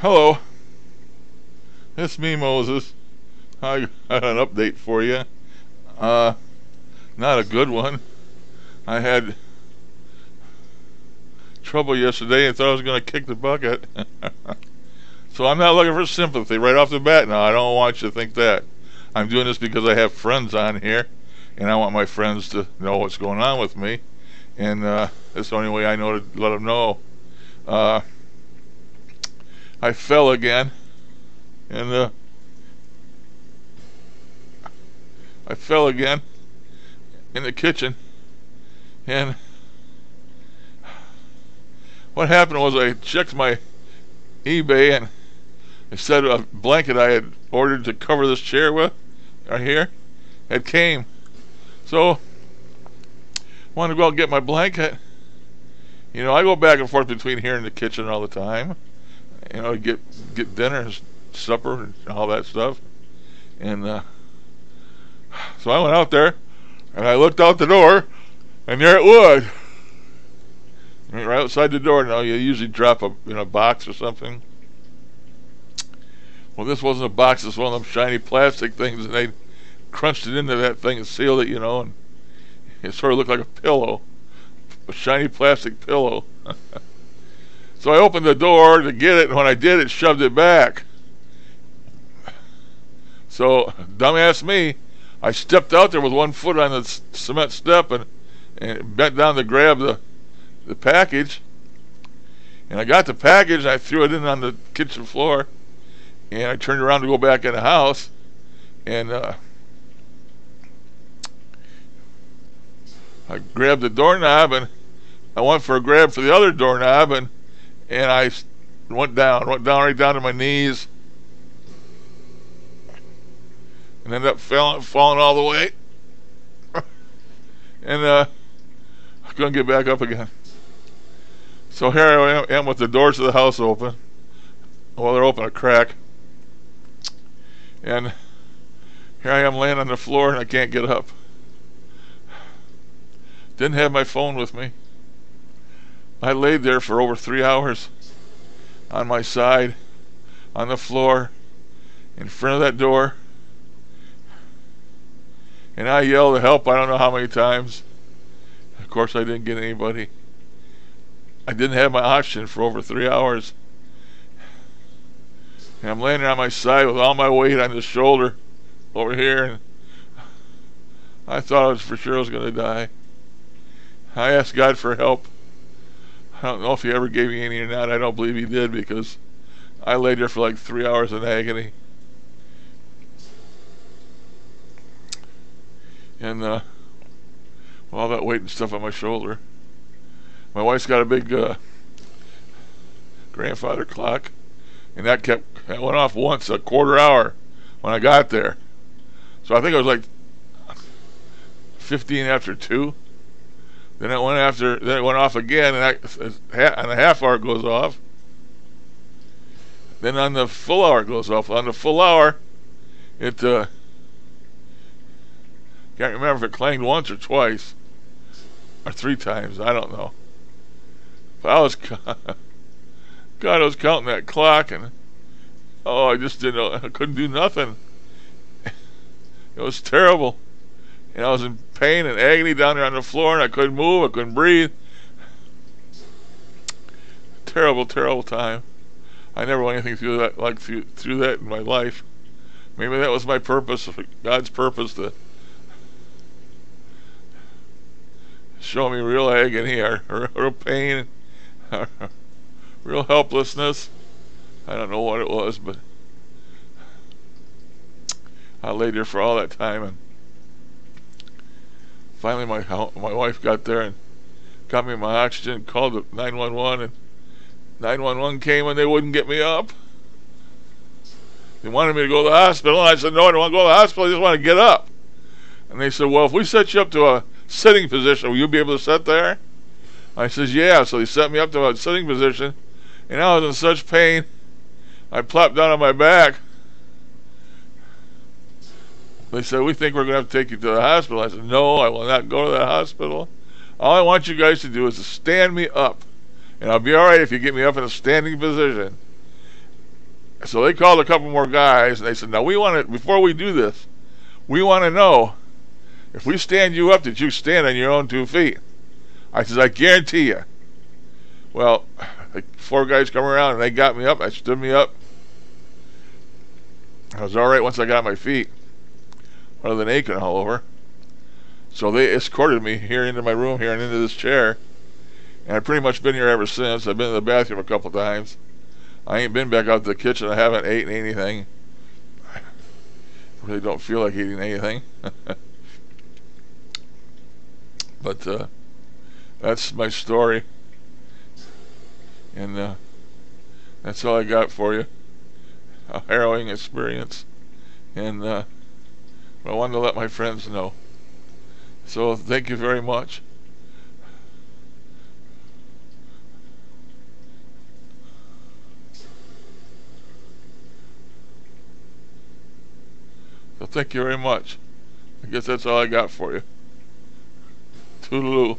Hello, it's me, Moses. I got an update for you. Uh, Not a good one. I had trouble yesterday and thought I was going to kick the bucket. So I'm not looking for sympathy right off the bat now. I don't want you to think that. I'm doing this because I have friends on here, and I want my friends to know what's going on with me. And that's the only way I know to let them know. I fell again, and I fell again in the kitchen, and what happened was I checked my eBay, and it said a blanket I had ordered to cover this chair with right here had came. So I wanted to go out and get my blanket. You know, I go back and forth between here and the kitchen all the time. You know, get dinner and supper and all that stuff. And so I went out there and I looked out the door, and there it was, right outside the door. Now you usually drop a box or something. Well, this wasn't a box. This was one of them shiny plastic things, and they crunched it into that thing and sealed it. And it sort of looked like a pillow, a shiny plastic pillow. So I opened the door to get it, and when I did, it shoved it back. So, dumbass me, I stepped out there with one foot on the cement step and bent down to grab the package. And I got the package, and I threw it in on the kitchen floor. And I turned around to go back in the house. And I grabbed the doorknob, and I went for a grab for the other doorknob, and I went down right down to my knees, and ended up falling all the way, and I couldn't get back up again. So here I am with the doors of the house open. Well, they're open a crack, and here I am laying on the floor, and I can't get up. Didn't have my phone with me. I laid there for over 3 hours on my side, on the floor, in front of that door. And I yelled to help I don't know how many times. Of course, I didn't get anybody. I didn't have my oxygen for over 3 hours. And I'm laying there on my side with all my weight on the shoulder over here. And I thought I was for sure I was going to die. I asked God for help. I don't know if he ever gave me any or not. I don't believe he did, because I laid there for like 3 hours in agony. And all that weight and stuff on my shoulder. My wife's got a big grandfather clock, and that went off once a quarter hour when I got there. So I think it was like 15 after 2. Then it went off again, and on the half hour it goes off. Then on the full hour it goes off. On the full hour, it can't remember if it clanged once or twice, or 3 times. I don't know. But I was counting that clock, and I just didn't know. I couldn't do nothing. It was terrible. And I was in pain and agony down there on the floor, and I couldn't move, I couldn't breathe. Terrible, terrible time. I never went anything through that through that in my life. Maybe that was my purpose, God's purpose, to show me real agony, or real pain, or real helplessness. I don't know what it was, but I laid there for all that time, and finally my wife got there and got me my oxygen, called 911, and 911 came, and they wouldn't get me up. They wanted me to go to the hospital, and I said, no, I don't want to go to the hospital, I just want to get up. And they said, well, if we set you up to a sitting position, will you be able to sit there? I says, yeah. So they set me up to a sitting position, and I was in such pain, I plopped down on my back. They said, we think we're going to have to take you to the hospital. I said, no, I will not go to the hospital. All I want you guys to do is to stand me up, and I'll be all right if you get me up in a standing position. So they called a couple more guys, and they said, now we want to, before we do this, we want to know, if we stand you up, did you stand on your own 2 feet? I said, I guarantee you. Well, like 4 guys come around, and they got me up. They stood me up. I was all right once I got my feet, other than aching all over. So they escorted me here into my room here and into this chair. And I've pretty much been here ever since. I've been in the bathroom a couple times. I ain't been back out to the kitchen. I haven't eaten anything. I really don't feel like eating anything. But that's my story. And that's all I got for you. A harrowing experience. And I wanted to let my friends know. So thank you very much. So thank you very much. I guess that's all I got for you. Toodaloo.